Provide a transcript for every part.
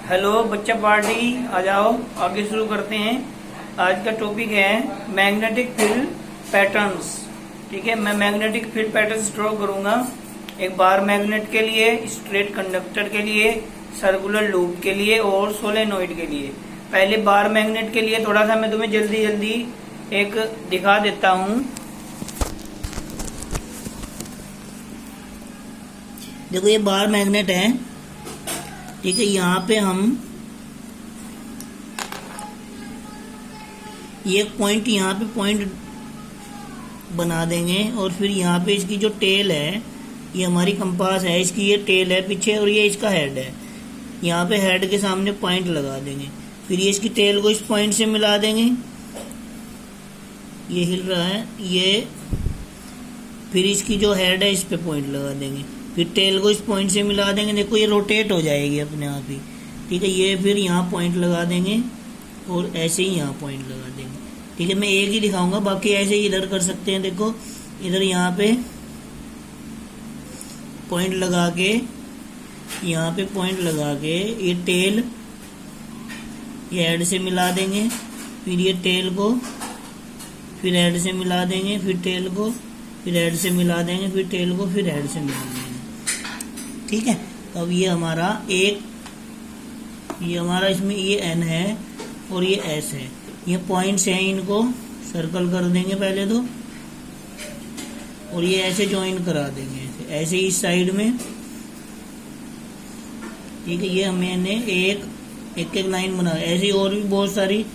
Hello बच्चा party, आ जाओ आगे शुरू करते हैं। आज का टॉपिक है मैग्नेटिक फील्ड पैटर्न्स। ठीक है, मैं मैग्नेटिक फील्ड पैटर्न्स ड्रॉ करूंगा। एक बार मैग्नेट के लिए, स्ट्रेट कंडक्टर के लिए, सर्कुलर लूप के लिए और सोलेनोइड के लिए। पहले बार मैग्नेट के लिए थोड़ा सा मैं तुम्हें जल्दी जल्दी एक दिखा देता हूं। देखो ये बार मैग्नेट है, ठीक है। यहाँ पे हम ये पॉइंट, यहाँ पे पॉइंट बना देंगे और फिर यहाँ पे इसकी जो टेल है, ये हमारी कंपास है, इसकी ये टेल है पीछे और ये इसका हेड है। यहाँ पे हेड के सामने पॉइंट लगा देंगे, फिर ये इसकी टेल को इस पॉइंट से मिला देंगे। ये हिल रहा है ये, फिर इसकी जो हेड है इस पे पॉइंट लगा देंगे, फिर टेल को इस पॉइंट से मिला देंगे। देखो ये रोटेट हो जाएगी अपने आप ही, ठीक है। ये फिर यहाँ पॉइंट लगा देंगे और ऐसे ही यहाँ पॉइंट लगा देंगे, ठीक है। मैं एक ही दिखाऊंगा, बाकी ऐसे ही इधर कर सकते हैं। देखो इधर यहाँ पे पॉइंट लगा के, यहाँ पे पॉइंट लगा के ये टेल ये हेड से मिला देंगे, फिर ये टेल को फिर हेड से मिला देंगे, फिर टेल को फिर हेड से मिला देंगे, फिर टेल को फिर हेड से मिला देंगे, ठीक है। तो अब ये हमारा इसमें ये एन है और ये एस है, ये पॉइंट्स हैं, इनको सर्कल कर देंगे पहले तो, और ये ऐसे ज्वाइन करा देंगे, ऐसे इस साइड में, ठीक है। ये मैंने एक लाइन बना, ऐसी और भी बहुत सारी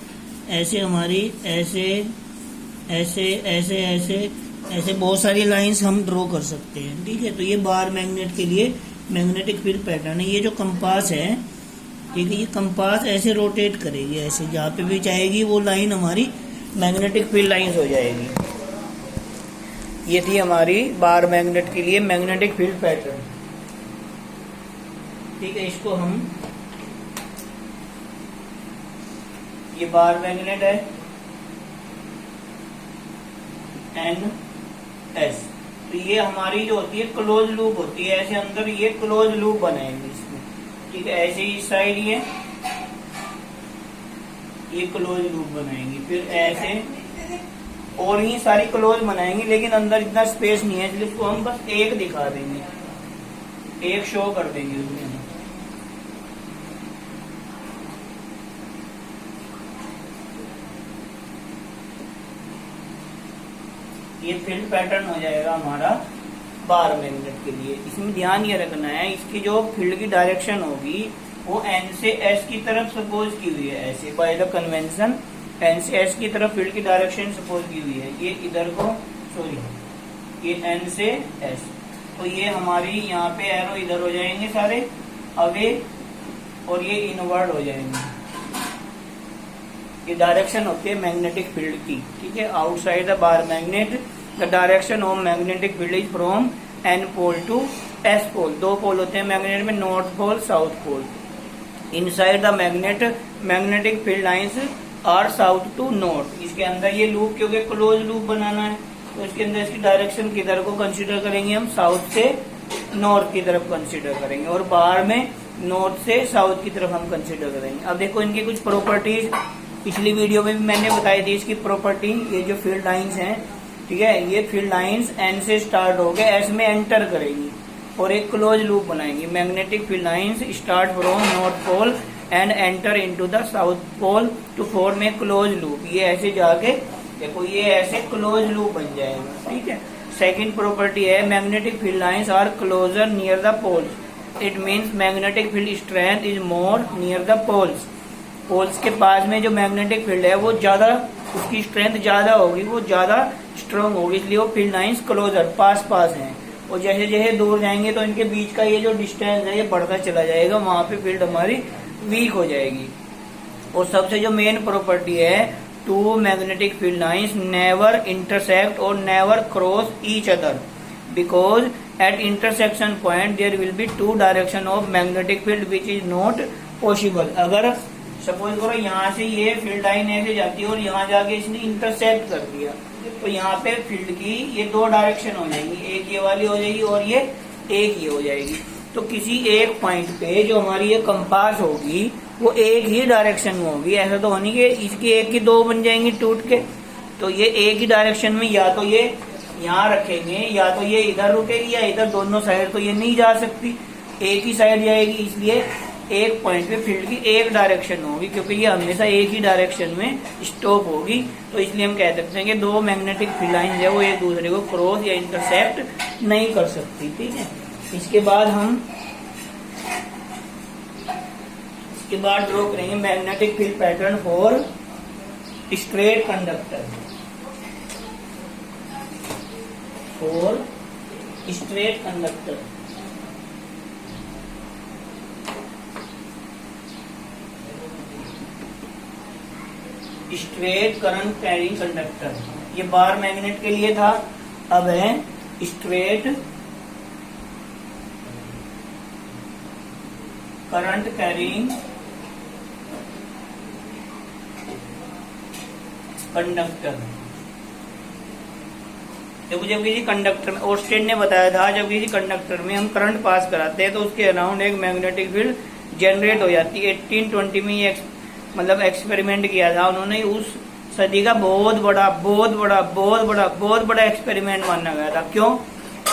ऐसे हमारी ऐसे ऐसे ऐसे ऐसे ऐसे बहुत सारी लाइंस हम ड्रॉ कर सकते हैं, ठीक है। तो ये बार मैग्नेट के लिए मैग्नेटिक फील्ड पैटर्न है। ये जो कंपास है, ठीक है, ये कंपास ऐसे रोटेट करेगी, ऐसे जहाँ पे भी जाएगी वो लाइन हमारी मैग्नेटिक फील्ड लाइंस हो जाएगी। ये थी हमारी बार मैग्नेट के लिए मैग्नेटिक फील्ड पैटर्न, ठीक है। इसको हम, ये बार मैग्नेट है एन एस, तो ये हमारी जो होती है क्लोज लूप होती है, ऐसे अंदर ये क्लोज लूप बनाएंगे इसमें, ठीक है। ऐसे ही इस साइड ये क्लोज लूप बनाएंगे, फिर ऐसे और ही सारी क्लोज बनाएंगे, लेकिन अंदर इतना स्पेस नहीं है, इसलिए इसको हम बस एक दिखा देंगे, एक शो कर देंगे उसमें। ये फील्ड पैटर्न हो जाएगा हमारा बार मैग्नेट के लिए। इसमें ध्यान ये रखना है, इसकी जो फील्ड की डायरेक्शन होगी वो एन से एस की तरफ सपोज की हुई है, ऐसे बाय द कन्वेंशन एन से एस की तरफ फील्ड की डायरेक्शन सपोज की हुई है। ये इधर को, सॉरी, ये एन से एस, तो ये हमारी यहाँ पे एरो इधर हो जाएंगे सारे अवे, और ये इनवर्ड हो जाएंगे। ये डायरेक्शन होती है मैग्नेटिक फील्ड की, ठीक है। Outside the bar magnet the direction of magnetic field is from N pole to S pole. दो पोल होते हैं मैग्नेट में, north pole south pole. Inside the magnet magnetic field lines are south to north. इसके अंदर ये loop, क्योंकि close loop बनाना है, तो इसके अंदर इसकी डायरेक्शन किधर को कंसीडर करेंगे हम, साउथ से नॉर्थ की तरफ कंसीडर करेंगे, और बाहर में नॉर्थ से साउथ की तरफ हम कंसीडर करेंगे। अब देखो इनकी कुछ प्रॉपर्टीज पिछली वीडियो में भी मैंने बताई थी इसकी प्रॉपर्टी। ये जो फील्ड लाइंस हैं, ठीक है, ये फील्ड लाइंस एन से स्टार्ट होकर एस में एंटर करेंगी और एक क्लोज लूप बनाएंगी। Magnetic field lines start from north pole and enter into the south pole to form a close loop. ये ऐसे जाके देखो, ये ऐसे क्लोज लूप बन जाएगा, ठीक है। सेकंड प्रॉपर्टी है magnetic field lines are closer near the poles. It means magnetic field strength is more near the poles. Poles के पास में जो मैग्नेटिक फील्ड है वो ज्यादा, उसकी स्ट्रेंथ ज्यादा होगी, वो ज्यादा स्ट्रॉन्ग होगी, इसलिए वो फील्ड लाइंस क्लोजर पास पास हैं। और जैसे जैसे दूर जाएंगे तो इनके बीच का ये जो डिस्टेंस है ये बढ़ता चला जाएगा, वहां पे फील्ड हमारी वीक हो जाएगी। और सबसे जो मेन प्रॉपर्टी है, two magnetic field lines never intersect और never cross each other, because at intersection point there will be two direction of magnetic field which is not possible. अगर सपोज करो यहाँ से ये फील्ड लाइन ऐसे जाती है और यहाँ जाके इसने इंटरसेक्ट कर दिया, तो यहाँ पे फील्ड की ये दो डायरेक्शन हो जाएगी, एक ये वाली हो जाएगी और ये एक ये हो जाएगी। तो किसी एक पॉइंट पे जो हमारी ये कंपास होगी वो एक ही डायरेक्शन में होगी। ऐसा तो होनी कि इसकी एक की दो बन जाएंगी टूट के, तो ये एक ही डायरेक्शन में या तो ये यहाँ रखेंगे या तो ये इधर रुकेगी या इधर, दोनों साइड तो ये नहीं जा सकती, एक ही साइड जाएगी। इसलिए एक पॉइंट पे फील्ड की एक डायरेक्शन होगी, क्योंकि ये हमेशा एक ही डायरेक्शन में स्टॉप होगी। तो इसलिए हम कह सकते हैं कि दो मैग्नेटिक फील्ड लाइन है वो एक दूसरे को क्रॉस या इंटरसेक्ट नहीं कर सकती। ठीक है, इसके बाद ड्रॉ करेंगे magnetic field pattern for straight conductor. Straight current carrying conductor, ये बार मैग्नेट के लिए था, अब है स्ट्रेट करंट कैरिंग कंडक्टर। जब किसी कंडक्टर में, ओर्स्टेड ने बताया था, जब किसी कंडक्टर में हम करंट पास कराते हैं तो उसके अराउंड एक मैग्नेटिक फील्ड जनरेट हो जाती है। 1820 में ये मतलब एक्सपेरिमेंट किया था उन्होंने, उस सदी का बहुत बड़ा एक्सपेरिमेंट माना गया था। क्यों?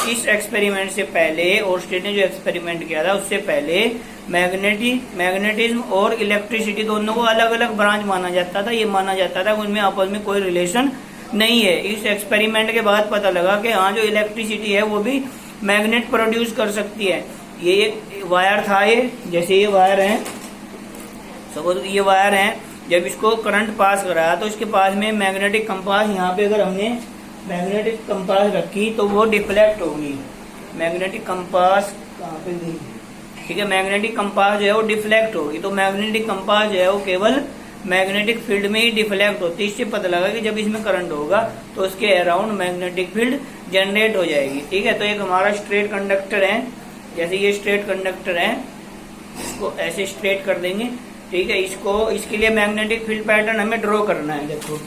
इस एक्सपेरिमेंट से पहले, ओर्स्टेड ने जो एक्सपेरिमेंट किया था उससे पहले मैग्नेटिज्म और इलेक्ट्रिसिटी दोनों को अलग अलग ब्रांच माना जाता था। ये माना जाता था उनमें आपस में कोई रिलेशन नहीं है। इस एक्सपेरिमेंट के बाद पता लगा कि हाँ, जो इलेक्ट्रिसिटी है वो भी मैग्नेट प्रोड्यूस कर सकती है। ये एक वायर था, ये जैसे ये वायर है, सपोज ये वायर है, जब इसको करंट पास कराया तो इसके पास में मैग्नेटिक कंपास, यहाँ पे अगर हमने मैग्नेटिक कंपास रखी तो वो डिफ्लेक्ट होगी। मैग्नेटिक कंपास कहाँ पे गई? ठीक है, मैग्नेटिक कंपास जो है वो डिफ्लेक्ट होगी। तो मैग्नेटिक कंपास जो है वो केवल मैग्नेटिक फील्ड में ही डिफ्लेक्ट होती है। इससे पता लगा कि जब इसमें करंट होगा तो उसके अराउंड मैग्नेटिक फील्ड जनरेट हो जाएगी। ठीक है, तो एक हमारा स्ट्रेट कंडक्टर है, जैसे ये स्ट्रेट कंडक्टर है, इसको ऐसे स्ट्रेट कर देंगे। ठीक है, इसके लिए मैग्नेटिक फील्ड पैटर्न हमें ड्रॉ करना है। देखो,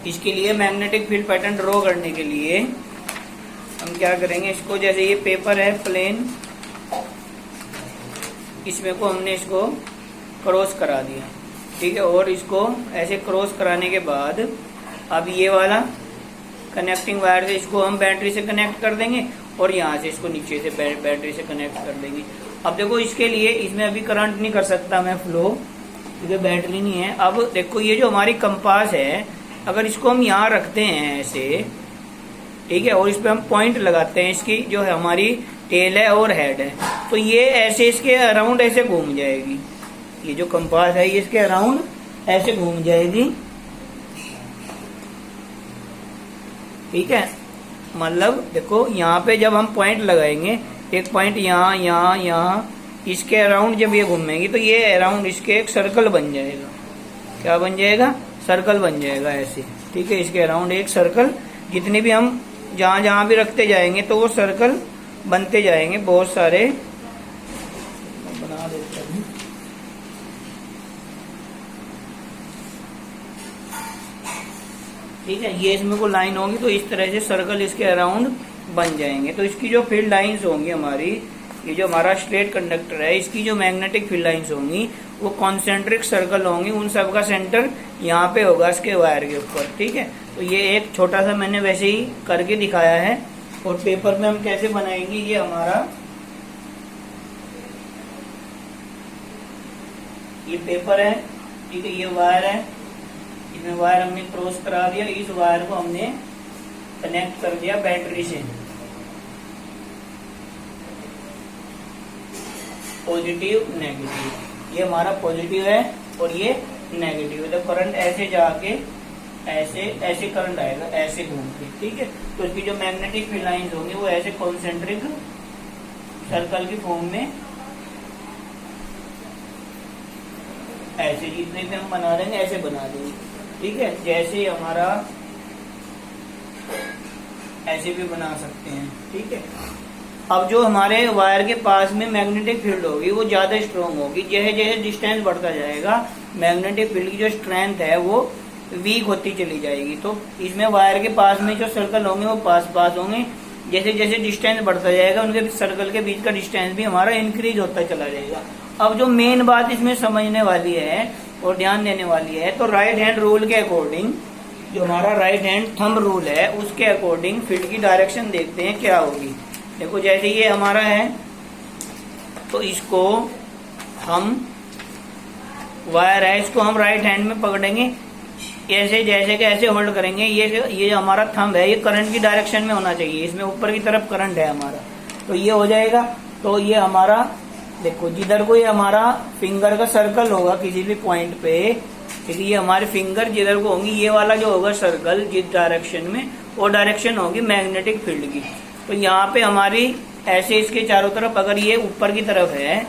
इसके लिए मैग्नेटिक फील्ड पैटर्न ड्रॉ करने के लिए हम क्या करेंगे, इसको जैसे ये पेपर है प्लेन, इसमें को हमने इसको क्रॉस करा दिया। ठीक है, और इसको ऐसे क्रॉस कराने के बाद अब ये वाला कनेक्टिंग वायर से इसको हम बैटरी से कनेक्ट कर देंगे और यहाँ से इसको नीचे से बैटरी से कनेक्ट कर देंगे। अब देखो, इसके लिए इसमें अभी करंट नहीं कर सकता मैं फ्लो, क्योंकि बैटरी नहीं है। अब देखो, ये जो हमारी कंपास है, अगर इसको हम यहाँ रखते हैं ऐसे, ठीक है, और इस पे हम पॉइंट लगाते हैं, इसकी जो है हमारी टेल है और हेड है, तो ये ऐसे इसके अराउंड ऐसे घूम जाएगी। ये जो कंपास है ये इसके अराउंड ऐसे घूम जाएगी। ठीक है, मतलब देखो, यहाँ पे जब हम पॉइंट लगाएंगे, एक पॉइंट यहाँ, इसके अराउंड जब ये घूमेगी तो ये अराउंड इसके एक सर्कल बन जाएगा। क्या बन जाएगा? सर्कल बन जाएगा ऐसे। ठीक है, इसके अराउंड एक सर्कल, जितने भी हम जहां भी रखते जाएंगे तो वो सर्कल बनते जाएंगे, बहुत सारे बना देते हैं। ठीक है, ये इसमें को लाइन होगी तो इस तरह से सर्कल इसके अराउंड बन जाएंगे। तो इसकी जो फील्ड लाइंस होंगी हमारी, ये जो हमारा स्ट्रेट कंडक्टर है, इसकी जो मैग्नेटिक फील्ड लाइंस होंगी वो कॉन्सेंट्रिक सर्कल होंगी। उन सब का सेंटर यहाँ पे होगा इसके वायर के ऊपर। ठीक है, तो ये एक छोटा सा मैंने वैसे ही करके दिखाया है। और पेपर में हम कैसे बनाएंगे, ये हमारा ये पेपर है। ठीक है, ये वायर है, इसमें वायर हमने क्रॉस करा दिया, इस वायर को हमने कनेक्ट कर दिया बैटरी से, पॉजिटिव नेगेटिव। ये हमारा पॉजिटिव है और ये नेगेटिव है। तो करंट ऐसे जाके ऐसे करंट आएगा, ऐसे घूम के। ठीक है, तो इसकी जो मैग्नेटिक फील्ड लाइंस होंगी वो ऐसे कॉन्सेंट्रिक सर्कल की फॉर्म में ऐसे, जितने भी हम बना देंगे ऐसे बना देंगे। ठीक है, जैसे हमारा ऐसे भी बना सकते हैं। ठीक है, अब जो हमारे वायर के पास में मैग्नेटिक फील्ड होगी वो ज्यादा स्ट्रॉन्ग होगी। जैसे जैसे डिस्टेंस बढ़ता जाएगा, मैग्नेटिक फील्ड की जो स्ट्रेंथ है वो वीक होती चली जाएगी। तो इसमें वायर के पास में जो सर्कल होंगे वो पास होंगे, जैसे जैसे डिस्टेंस बढ़ता जाएगा उनके सर्कल के बीच का डिस्टेंस भी हमारा इंक्रीज होता चला जाएगा। अब जो मेन बात इसमें समझने वाली है और ध्यान देने वाली है, तो राइट हैंड रूल के अकॉर्डिंग, जो हमारा राइट हैंड थंब रूल है उसके अकॉर्डिंग फील्ड की डायरेक्शन देखते हैं क्या होगी। देखो जैसे ये हमारा है तो इसको हम वायर है, इसको हम राइट हैंड में पकड़ेंगे ऐसे, जैसे कि ऐसे होल्ड करेंगे। ये जो हमारा थंब है ये करंट की डायरेक्शन में होना चाहिए, इसमें ऊपर की तरफ करंट है हमारा, तो ये हो जाएगा। तो ये हमारा देखो जिधर को ये हमारा फिंगर का सर्कल होगा किसी भी पॉइंट पे, क्योंकि ये हमारे फिंगर जिधर को होंगी, ये वाला जो होगा सर्कल जिस डायरेक्शन में, वो डायरेक्शन होगी मैग्नेटिक फील्ड की। तो यहाँ पे हमारी ऐसे इसके चारों तरफ, अगर ये ऊपर की तरफ है,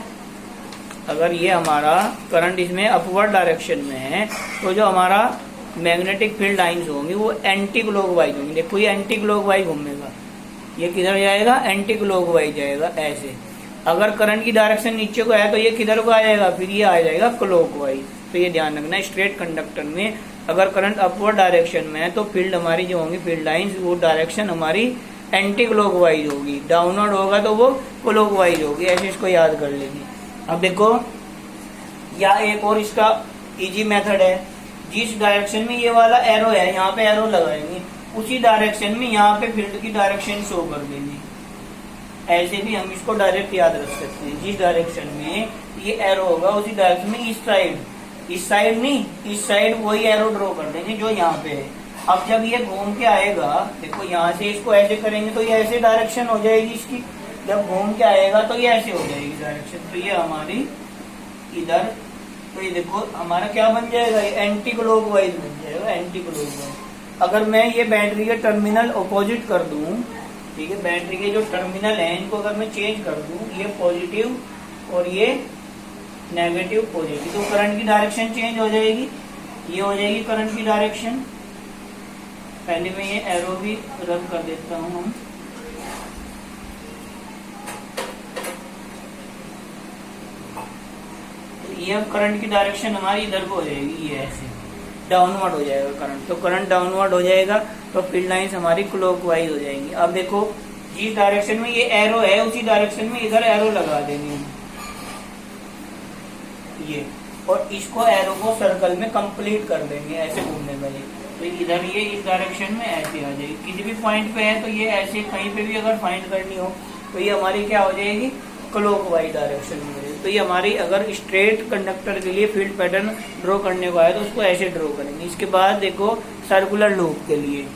अगर ये हमारा करंट इसमें अपवर्ड डायरेक्शन में है, तो जो हमारा मैग्नेटिक फील्ड लाइंस होंगी वो एंटी क्लॉकवाइज होंगी। देखो ये एंटी क्लॉकवाइज घूमेगा, ये किधर जाएगा, एंटी क्लॉकवाइज जाएगा ऐसे। अगर करंट की डायरेक्शन नीचे को है तो ये किधर को आ जाएगा, फिर ये आ जाएगा क्लॉकवाइज। तो ये ध्यान रखना, स्ट्रेट कंडक्टर में अगर करंट अपवर्ड डायरेक्शन में है तो फील्ड हमारी जो होंगी, फील्ड लाइंस, वो डायरेक्शन हमारी एंटी क्लॉकवाइज होगी। डाउनवर्ड होगा तो वो क्लॉकवाइज होगी, ऐसे इसको याद कर लेंगे। अब देखो या एक और इसका इजी मेथड है, जिस डायरेक्शन में ये वाला एरो है, यहाँ पे एरो लगाएंगे, उसी डायरेक्शन में यहाँ पे फील्ड की डायरेक्शन शो कर देंगे। ऐसे भी हम इसको डायरेक्ट याद रख सकते हैं, जिस डायरेक्शन में ये एरो होगा उसी डायरेक्शन में इस साइड नहीं, इस साइड वही एरो ड्रॉ कर देंगे जो यहाँ पे है। अब जब ये घूम के आएगा, देखो यहाँ से इसको ऐसे करेंगे तो ये ऐसे डायरेक्शन हो जाएगी इसकी, जब घूम के आएगा तो ये ऐसे हो जाएगी डायरेक्शन। तो ये हमारी इधर, तो ये देखो हमारा क्या बन जाएगा, ये एंटी क्लॉकवाइज बन जाएगा, एंटी क्लॉकवाइज। अगर मैं ये बैटरी के टर्मिनल अपोजिट कर दूं, ठीक है, बैटरी के जो टर्मिनल है इनको अगर मैं चेंज कर दूं, ये पॉजिटिव और ये नेगेटिव पॉजिटिव, तो करंट की डायरेक्शन चेंज हो जाएगी, ये हो जाएगी करंट की डायरेक्शन। पहले मैं ये एरो भी रन कर देता हूं हम, ये अब करंट की डायरेक्शन हमारी इधर को हो जाएगी, ये ऐसे डाउनवर्ड हो जाएगा करंट। तो करंट डाउनवर्ड हो जाएगा तो फील्ड लाइंस हमारी क्लॉकवाइज हो जाएंगी। अब देखो जिस डायरेक्शन में ये एरो है उसी डायरेक्शन में इधर एरो लगा देंगे ये, और इसको एरो को सर्कल में कंप्लीट कर देंगे ऐसे घूमने वाले। तो इधर ये इस डायरेक्शन में ऐसे आ जाएगी, किसी भी पॉइंट पे है तो ये ऐसे कहीं पे भी अगर फाइंड करनी हो तो ये हमारी क्या हो जाएगी, क्लॉकवाइज डायरेक्शन में। तो ये हमारी अगर स्ट्रेट कंडक्टर के लिए फील्ड पैटर्न ड्रॉ करने को है तो उसको ऐसे ड्रॉ करेंगे। इसके बाद देखो सर्कुलर लूप के लिए,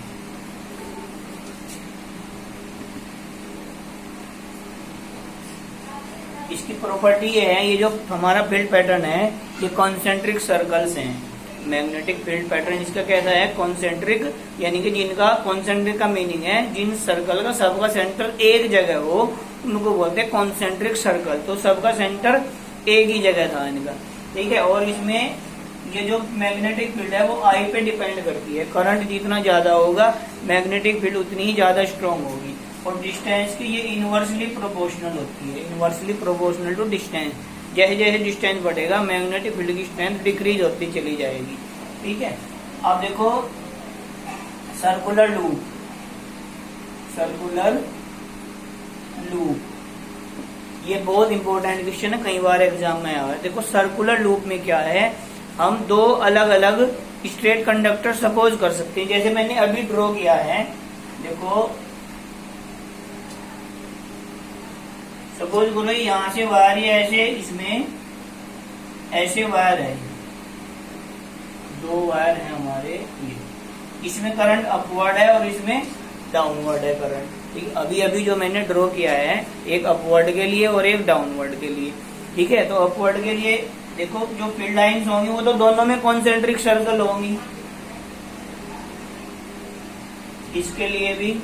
इसकी प्रॉपर्टी ये है, ये जो हमारा फील्ड पैटर्न है ये कॉन्सेंट्रिक सर्कल्स हैं। मैग्नेटिक फील्ड पैटर्न इसका कैसा है, कॉन्सेंट्रिक, यानी कि जिनका कॉन्सेंट्रिक का मीनिंग है जिन सर्कल का सबका सेंटर एक जगह हो उनको बोलते हैं कॉन्सेंट्रिक सर्कल। तो सबका सेंटर एक ही जगह था इनका, ठीक है। और इसमें ये जो मैग्नेटिक फील्ड है वो आई पे डिपेंड करती है, करंट जितना ज्यादा होगा मैग्नेटिक फील्ड उतनी ही ज्यादा स्ट्रॉन्ग होगी। और डिस्टेंस की ये इनवर्सली प्रोपोर्शनल होती है, इनवर्सली प्रोपोर्शनल टू डिस्टेंस। जैसे जैसे डिस्टेंस बढ़ेगा मैग्नेटिक फील्ड की स्ट्रेंथ डिक्रीज होती चली जाएगी, ठीक है। अब देखो सर्कुलर लूप, सर्कुलर लूप ये बहुत इंपॉर्टेंट क्वेश्चन है, कई बार एग्जाम में आया है। देखो सर्कुलर लूप में क्या है, हम दो अलग अलग स्ट्रेट कंडक्टर सपोज कर सकते हैं, जैसे मैंने अभी ड्रॉ किया है। देखो सपोज करो यहाँ से वायर है ऐसे, इसमें ऐसे वायर है, दो वायर है हमारे ये, इसमें करंट अपवर्ड है और इसमें डाउनवर्ड है करंट, ठीक है। अभी अभी जो मैंने ड्रॉ किया है एक अपवर्ड के लिए और एक डाउनवर्ड के लिए, ठीक है। तो अपवर्ड के लिए देखो जो फील्ड लाइंस होंगी वो तो दोनों में कॉन्सेंट्रिक सर्कल होंगी, इसके लिए भी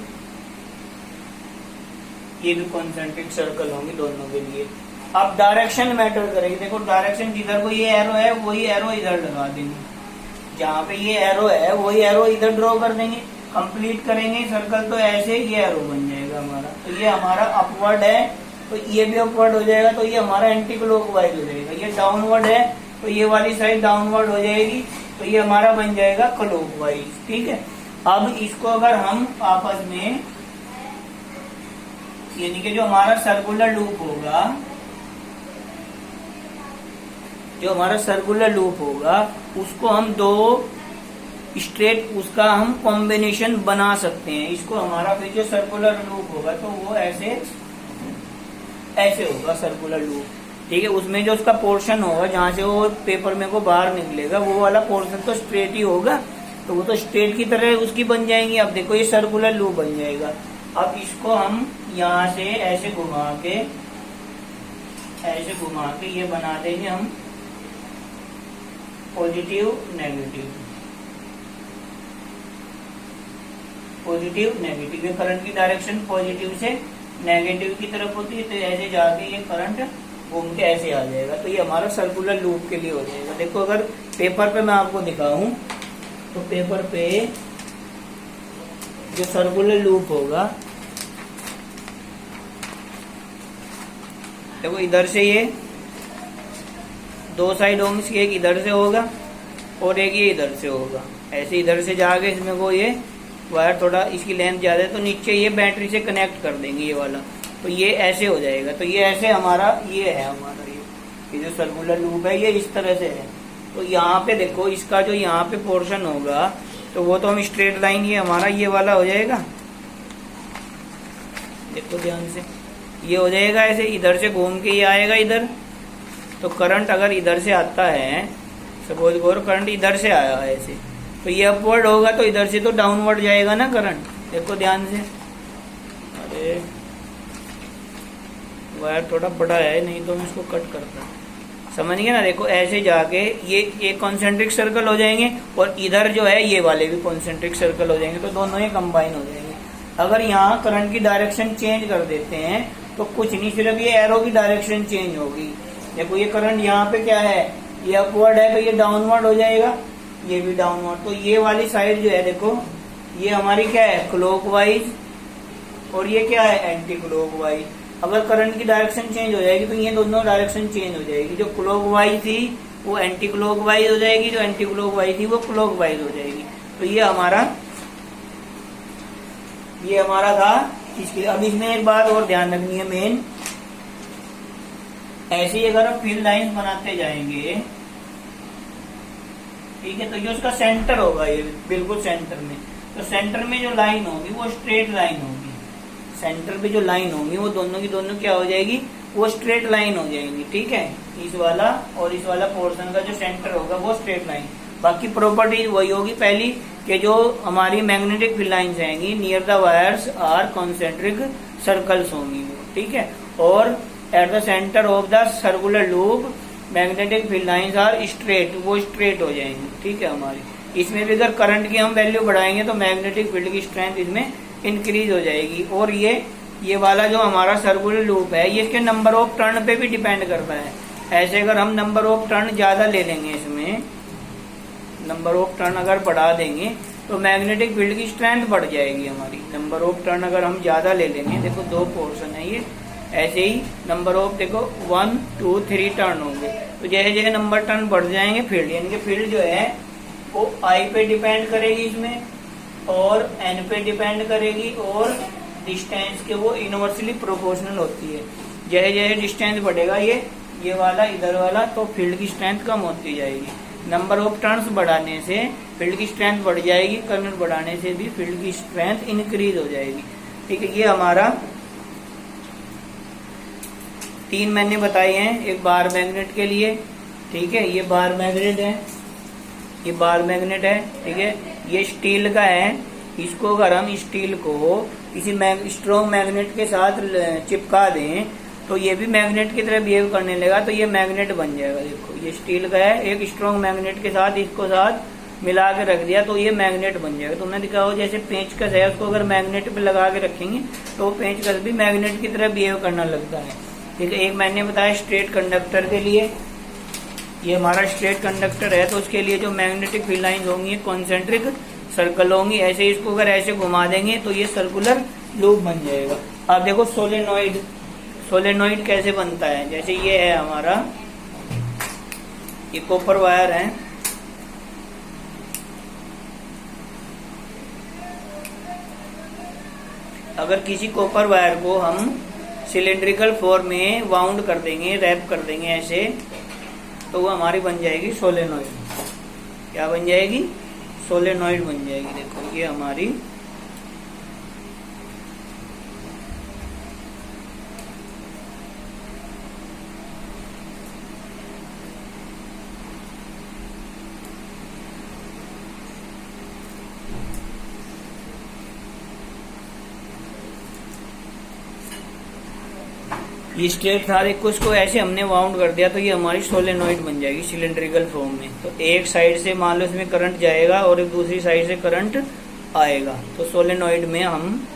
ये भी कॉन्सेंट्रिक सर्कल होंगी दोनों के लिए। अब डायरेक्शन मैटर करेगी, देखो डायरेक्शन जिधर को ये एरो है वही एरो इधर लगा देंगे, जहाँ पे ये एरो है वही एरो इधर ड्रॉ कर देंगे, कंप्लीट करेंगे सर्कल तो ऐसे ये एरो बन जाएगा हमारा। तो ये हमारा अपवर्ड है तो ये भी अपवर्ड हो जाएगा, तो ये हमारा एंटी क्लॉकवाइज हो जाएगा। ये डाउनवर्ड है तो ये वाली साइड डाउनवर्ड हो जाएगी, तो ये हमारा बन जाएगा क्लॉकवाइज, ठीक है। अब इसको अगर हम आपस में यानी कि जो हमारा सर्कुलर लूप होगा, जो हमारा सर्कुलर लूप होगा उसको हम दो स्ट्रेट उसका हम कॉम्बिनेशन बना सकते हैं। इसको हमारा फिर जो सर्कुलर लूप होगा तो वो ऐसे ऐसे होगा सर्कुलर लूप, ठीक है। उसमें जो उसका पोर्शन होगा जहां से वो पेपर में को बाहर निकलेगा वो वाला पोर्शन तो स्ट्रेट ही होगा, तो वो तो स्ट्रेट की तरह उसकी बन जाएंगी। अब देखो ये सर्कुलर लूप बन जाएगा। अब इसको हम यहाँ से ऐसे घुमा के ये बना देंगे हम पॉजिटिव नेगेटिव, पॉजिटिव नेगेटिव। ये करंट की डायरेक्शन पॉजिटिव से नेगेटिव की तरफ होती है, तो ऐसे जाके ये करंट घूम के ऐसे आ जाएगा। तो ये हमारा सर्कुलर लूप के लिए हो जाएगा। देखो अगर पेपर पे मैं आपको दिखाऊं तो पेपर पे जो सर्कुलर लूप होगा, देखो इधर से ये दो साइड होंगी, एक इधर से होगा और एक ये इधर से होगा। ऐसे इधर से जाके इसमें को ये वायर थोड़ा इसकी लेंथ ज्यादा है तो नीचे ये बैटरी से कनेक्ट कर देंगे ये वाला, तो ये ऐसे हो जाएगा। तो ये ऐसे हमारा ये है हमारा ये जो सर्कुलर लूप है ये इस तरह से है। तो यहाँ पे देखो इसका जो यहाँ पे पोर्शन होगा तो वो तो हम स्ट्रेट लाइन ये हमारा ये वाला हो जाएगा। देखो ध्यान से ये हो जाएगा ऐसे, इधर से घूम के ये आएगा इधर। तो करंट अगर इधर से आता है, सपोज करो करंट इधर से आया है ऐसे, तो ये अपवर्ड होगा तो इधर से तो डाउनवर्ड जाएगा ना करंट। देखो ध्यान से, अरे वायर थोड़ा बड़ा है नहीं तो मैं इसको कट करता, समझ गए ना। देखो ऐसे जाके ये कॉन्सेंट्रिक सर्कल हो जाएंगे और इधर जो है ये वाले भी कॉन्सेंट्रिक सर्कल हो जाएंगे, तो दोनों ये कंबाइन हो जाएंगे। अगर यहाँ करंट की डायरेक्शन चेंज कर देते हैं तो कुछ नहीं, सिर्फ ये एरो की डायरेक्शन चेंज होगी। देखो ये करंट यहाँ पे क्या है, ये अपवर्ड है तो ये डाउनवर्ड हो जाएगा, ये भी डाउनवर्ड। तो ये वाली साइड जो है देखो ये हमारी क्या है क्लॉकवाइज और ये क्या है एंटी क्लॉकवाइज। अगर करंट की डायरेक्शन चेंज हो जाएगी तो ये दोनों डायरेक्शन चेंज हो जाएगी। जो क्लॉकवाइज थी वो एंटी क्लॉकवाइज हो जाएगी, जो एंटी क्लॉकवाइज थी वो क्लॉकवाइज हो जाएगी। तो ये हमारा था इसके। अब इसमें एक बात और ध्यान रखनी है मेन, ऐसे ही अगर हम फील्ड लाइन बनाते जाएंगे, ठीक है, तो ये उसका सेंटर होगा, ये बिल्कुल सेंटर में। तो सेंटर में जो लाइन होगी वो स्ट्रेट लाइन होगी। सेंटर पे जो लाइन होगी वो दोनों की दोनों क्या हो जाएगी, वो स्ट्रेट लाइन हो जाएंगी, ठीक है। इस वाला और इस वाला पोर्शन का जो सेंटर होगा वो स्ट्रेट लाइन। बाकी प्रॉपर्टी वही होगी पहली कि जो हमारी मैग्नेटिक फील्ड लाइंस आएंगी near the wires are concentric circles होंगी वो, ठीक है। और at the centre of the circular loop magnetic field lines are straight, वो स्ट्रेट हो जाएंगी, ठीक है हमारी। इसमें भी अगर करंट की हम वैल्यू बढ़ाएंगे तो मैग्नेटिक फील्ड की स्ट्रेंथ इसमें इंक्रीज हो जाएगी। और ये वाला जो हमारा सर्कुलर लूप है ये इसके नंबर ऑफ टर्न पे भी डिपेंड करता है। ऐसे अगर हम नंबर ऑफ टर्न ज्यादा ले लेंगे, इसमें नंबर ऑफ टर्न अगर बढ़ा देंगे तो मैग्नेटिक फील्ड की स्ट्रेंथ बढ़ जाएगी हमारी। नंबर ऑफ टर्न अगर हम ज्यादा ले लेंगे, देखो दो पोर्शन है ये, ऐसे ही नंबर ऑफ देखो 1 2 3 टर्न होंगे। तो जैसे जैसे नंबर टर्न बढ़ जाएंगे फील्ड, यानी कि फील्ड जो है वो आई पे डिपेंड करेगी इसमें और एन पे डिपेंड करेगी और डिस्टेंस के वो इनवर्सली प्रोपोर्शनल होती है। जैसे जैसे डिस्टेंस बढ़ेगा ये वाला इधर वाला, तो फील्ड की स्ट्रेंथ कम होती जाएगी। नंबर ऑफ टर्न्स बढ़ाने से फील्ड की स्ट्रेंथ बढ़ जाएगी, करंट बढ़ाने से भी फील्ड की स्ट्रेंथ इंक्रीज हो जाएगी, ठीक है। ये हमारा 3 मैंने बताए हैं एक बार मैग्नेट के लिए, ठीक है। ये बार मैग्नेट है, ये बार मैग्नेट है, ठीक है। ये स्टील का है, इसको अगर हम स्टील को किसी स्ट्रॉन्ग मैग्नेट के साथ चिपका दें तो ये भी मैग्नेट की तरह बिहेव करने लगा, तो ये मैग्नेट बन जाएगा। देखो ये स्टील का है, एक स्ट्रॉन्ग मैग्नेट के साथ इसको साथ मिला के रख दिया तो ये मैग्नेट बन जाएगा। तुमने दिखा हो जैसे पेंचकस है उसको अगर मैग्नेट पे लगा के रखेंगे तो पेंचकस भी मैग्नेट की तरह बिहेव करना लगता है, ठीक है। एक मैंने बताया स्ट्रेट कंडक्टर के लिए, ये हमारा स्ट्रेट कंडक्टर है तो उसके लिए जो मैग्नेटिक फील्ड लाइंस होंगी कॉन्सेंट्रिक सर्कल होंगी। ऐसे इसको अगर ऐसे घुमा देंगे तो ये सर्कुलर लूप बन जाएगा। अब देखो सोलेनोइड कैसे बनता है। जैसे ये है हमारा, ये कॉपर वायर है, अगर किसी कॉपर वायर को हम सिलेंड्रिकल फॉर्म में वाउंड कर देंगे, रैप कर देंगे ऐसे, तो वो हमारी बन जाएगी सोलेनोइड। क्या बन जाएगी? सोलेनोइड बन जाएगी। देखो ये हमारी ये स्ट्रेट था, देखो इसको ऐसे हमने वाउंड कर दिया तो ये हमारी सोलेनोइड बन जाएगी सिलेंड्रिकल फॉर्म में। तो एक साइड से मान लो इसमें करंट जाएगा और एक दूसरी साइड से करंट आएगा, तो सोलेनोइड में हम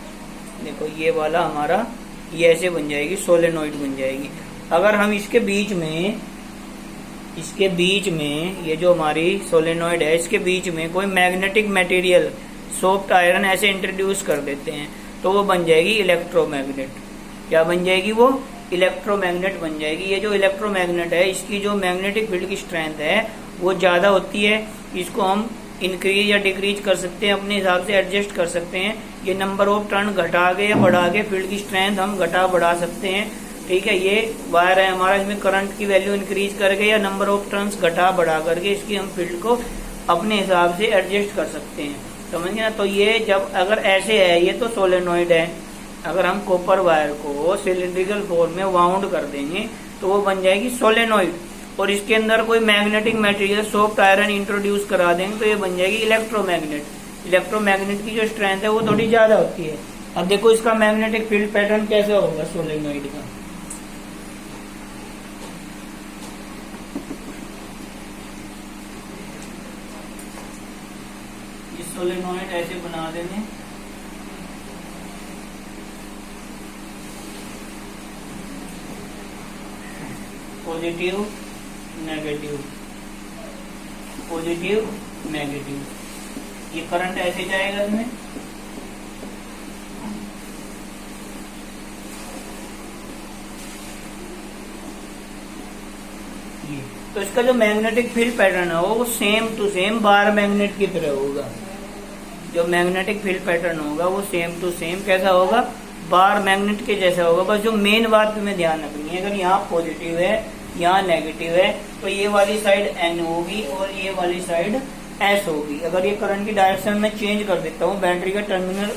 देखो ये वाला हमारा ये ऐसे बन जाएगी, सोलेनोइड बन जाएगी। अगर हम इसके बीच में ये जो हमारी सोलेनोइड है इसके बीच में कोई मैग्नेटिक मटेरियल, सॉफ्ट आयरन ऐसे इंट्रोड्यूस कर देते हैं तो वो बन जाएगी इलेक्ट्रोमैग्नेट। क्या बन जाएगी? वो इलेक्ट्रोमैग्नेट बन जाएगी। ये जो इलेक्ट्रोमैग्नेट है इसकी जो मैग्नेटिक फील्ड की स्ट्रेंथ है वो ज्यादा होती है। इसको हम इंक्रीज या डिक्रीज कर सकते हैं, अपने हिसाब से एडजस्ट कर सकते हैं। ये नंबर ऑफ टर्न घटा के या बढ़ा के फील्ड की स्ट्रेंथ हम घटा बढ़ा सकते हैं। ठीक है, ये वायर है हमारा, इसमें करंट की वैल्यू इंक्रीज करके या नंबर ऑफ टर्न्स घटा बढ़ा करके इसकी हम फील्ड को अपने हिसाब से एडजस्ट कर सकते हैं। समझ गए ना? तो ये जब अगर ऐसे है ये तो सोलेनोइड है। अगर हम कॉपर वायर को सिलिंड्रिकल फॉर्म में वाउंड कर देंगे तो वो बन जाएगी सोलेनोइड, और इसके अंदर कोई magnetic material, soft iron introduce करा देंगे तो ये बन जाएगी इलेक्ट्रोमैग्नेट। इलेक्ट्रोमैग्नेट की जो स्ट्रेंथ है वो थोड़ी ज्यादा होती है। अब देखो इसका मैग्नेटिक फील्ड पैटर्न कैसा होगा सोलेनोइड का। इस सोलेनोइड ऐसे बना देंगे, पॉजिटिव नेगेटिव, पॉजिटिव नेगेटिव। ये करंट ऐसे जाएगा इसमें, ये तो इसका जो मैग्नेटिक फील्ड पैटर्न है वो same to same bar magnet की तरह होगा। जो मैग्नेटिक फील्ड पैटर्न होगा वो सेम टू सेम कैसा होगा? बार मैग्नेट के जैसा होगा। बस जो मेन बात तुम्हें ध्यान रखनी है, अगर यहाँ पॉजिटिव है यहाँ नेगेटिव है तो ये वाली साइड N होगी और ये वाली साइड S होगी। अगर ये करंट की डायरेक्शन में चेंज कर देता हूँ, बैटरी का टर्मिनल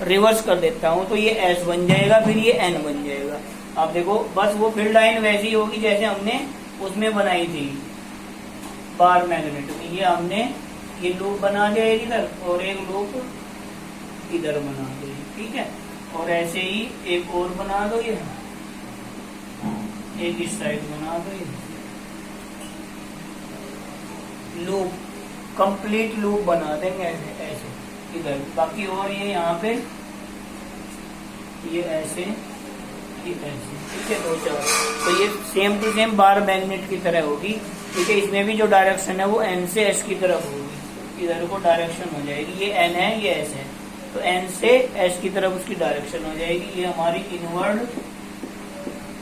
रिवर्स कर देता हूँ तो ये S बन जाएगा, फिर ये N बन जाएगा। आप देखो बस वो फील्ड लाइन वैसी होगी जैसे हमने उसमें बनाई थी बार मैग्नेट में। ये हमने ये लूप बना दिया इधर और एक लूप इधर बना दिया, ठीक है। और ऐसे ही एक और बना दो, ये एक इस साइड बना दो, ये लूप कंप्लीट लूप बना देंगे ऐसे ऐसे इधर। बाकी और ये यहाँ पे ये ऐसे ये ऐसे, ठीक है, 2 4। तो ये same to same bar magnet की तरह होगी, ठीक है। इसमें भी जो डायरेक्शन है वो N से S की तरफ होगी, इधर को डायरेक्शन हो जाएगी। ये N है ये S है तो N से S की तरफ उसकी डायरेक्शन हो जाएगी। ये हमारी इनवर्ड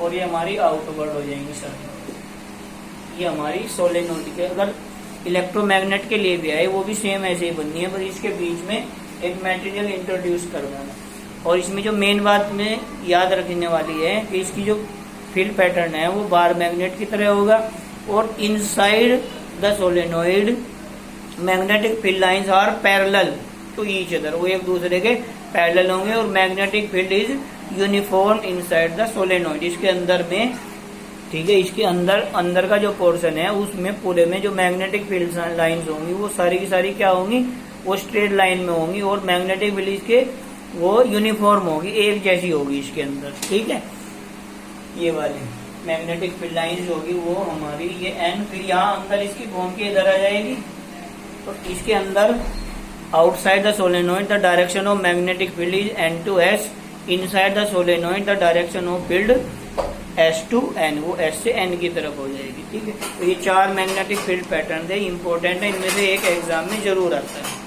और ये हमारी आउटवर्ड हो जाएंगी सर। ये हमारी सोलेनोइड के अगर इलेक्ट्रोमैग्नेट के लिए भी आए वो भी सेम ऐसे ही बननी है, पर इसके बीच में एक मटेरियल इंट्रोड्यूस कर देना। और इसमें जो मेन बात में याद रखने वाली है कि इसकी जो फील्ड पैटर्न है वो बार मैग्नेट की तरह होगा और inside the solenoid magnetic field lines are parallel to each other. वो एक दूसरे के पैरेलल होंगे और magnetic field is uniform inside the solenoid. इसके अंदर में, ठीक है, इसके अंदर का जो पोर्शन है उसमें पूरे में जो मैग्नेटिक फील्ड लाइंस होंगी वो सारी की सारी क्या होंगी? वो स्ट्रेट लाइन में होंगी और मैग्नेटिक फील्ड इसके वो यूनिफॉर्म होगी, एक जैसी होगी इसके अंदर, ठीक है। ये वाली मैग्नेटिक फील्ड लाइंस होगी वो हमारी ये N, फिर यहाँ अंदर इसकी घूम के इधर आ जाएगी। तो इसके अंदर outside the solenoid the direction of magnetic field is N to S, inside the solenoid the direction of field S to N, वो S से N की तरफ हो जाएगी, ठीक है। तो ये 4 मैग्नेटिक फील्ड पैटर्न है, इंपॉर्टेंट है, इनमें से एक एग्जाम में जरूर आता है।